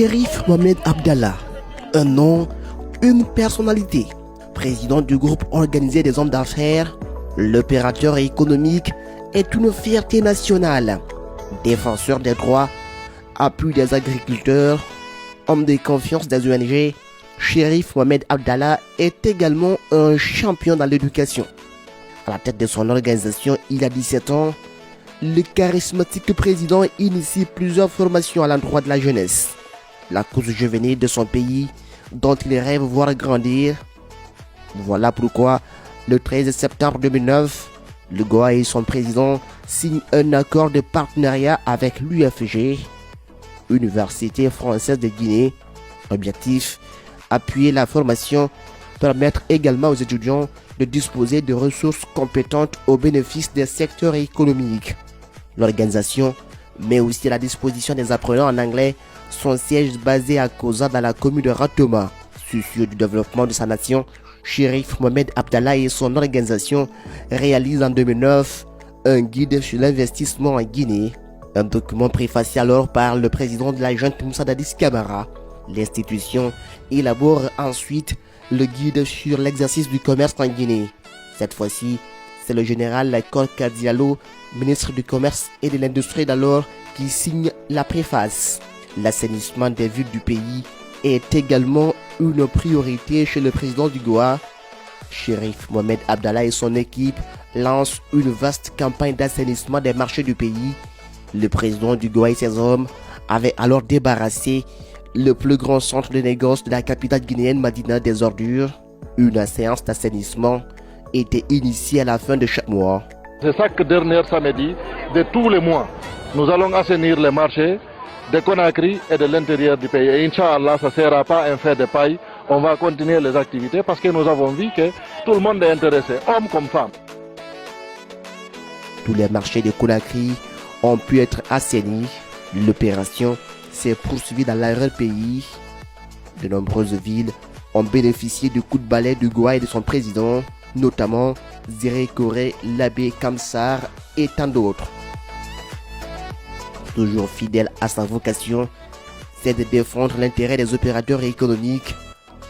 Chérif Mohamed Abdallah, un nom, une personnalité. Président du groupe organisé des hommes d'affaires, l'opérateur économique est une fierté nationale. Défenseur des droits, appui des agriculteurs, homme de confiance des ONG, Chérif Mohamed Abdallah est également un champion dans l'éducation. À la tête de son organisation, il a 17 ans. Le charismatique président initie plusieurs formations à l'endroit de la jeunesse. La cause juvénile de son pays, dont il rêve voir grandir. Voilà pourquoi, le 13 septembre 2009, le Goa et son président signent un accord de partenariat avec l'UFG, Université française de Guinée. Objectif, appuyer la formation, permettre également aux étudiants de disposer de ressources compétentes au bénéfice des secteurs économiques. L'organisation met aussi à la disposition des apprenants en anglais son siège basé à Koza dans la commune de Ratoma. Soucieux du développement de sa nation, Chérif Mohamed Abdallah et son organisation réalisent en 2009 un guide sur l'investissement en Guinée. Un document préfacé alors par le président de la junte Moussa Dadis Camara. L'institution élabore ensuite le guide sur l'exercice du commerce en Guinée. Cette fois-ci, c'est le général Korka Diallo, ministre du Commerce et de l'Industrie d'alors, qui signe la préface. L'assainissement des villes du pays est également une priorité chez le président du Goa. Chérif Mohamed Abdallah et son équipe lancent une vaste campagne d'assainissement des marchés du pays. Le président du Goa et ses hommes avaient alors débarrassé le plus grand centre de négoce de la capitale guinéenne Madina des ordures. Une séance d'assainissement était initiée à la fin de chaque mois. C'est chaque dernier samedi de tous les mois, nous allons assainir les marchés de Conakry et de l'intérieur du pays. Et Inch'Allah, ça ne sera pas un fait de paille. On va continuer les activités parce que nous avons vu que tout le monde est intéressé, hommes comme femmes. Tous les marchés de Conakry ont pu être assainis. L'opération s'est poursuivie dans l'arrière-pays. De nombreuses villes ont bénéficié du coup de balai du Goa et de son président, notamment Zéré Koré, l'abbé Kamsar et tant d'autres. Toujours fidèle à sa vocation, c'est de défendre l'intérêt des opérateurs économiques.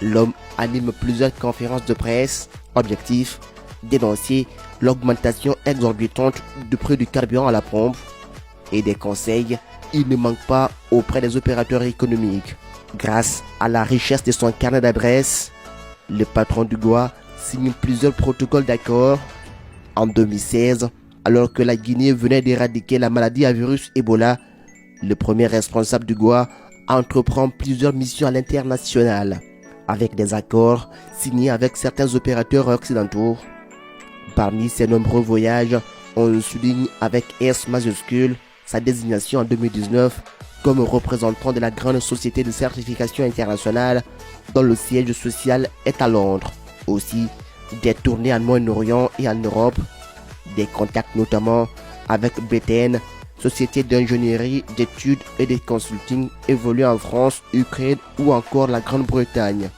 L'homme anime plusieurs conférences de presse. Objectif, dénoncer l'augmentation exorbitante du prix du carburant à la pompe. Et des conseils, il ne manque pas auprès des opérateurs économiques. Grâce à la richesse de son carnet d'adresses, le patron du Goa signe plusieurs protocoles d'accord. En 2016, alors que la Guinée venait d'éradiquer la maladie à virus Ebola, le premier responsable du Goa entreprend plusieurs missions à l'international, avec des accords signés avec certains opérateurs occidentaux. Parmi ces nombreux voyages, on souligne avec S majuscule sa désignation en 2019 comme représentant de la grande société de certification internationale dont le siège social est à Londres. Aussi, des tournées en Moyen-Orient et en Europe, des contacts notamment avec BTN, société d'ingénierie, d'études et de consulting évoluée en France, Ukraine ou encore la Grande-Bretagne.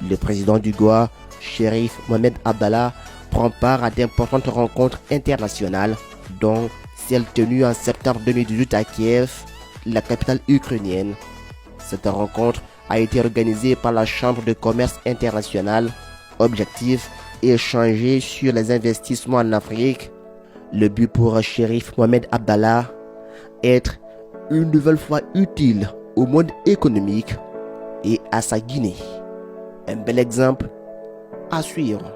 Le président du Goa, Chérif Mohamed Abdallah, prend part à d'importantes rencontres internationales, dont celle tenue en septembre 2018 à Kiev, la capitale ukrainienne. Cette rencontre a été organisée par la Chambre de commerce internationale. Objectif, échanger sur les investissements en Afrique. Le but pour Chérif Mohamed Abdallah, être une nouvelle fois utile au monde économique et à sa Guinée. Un bel exemple à suivre.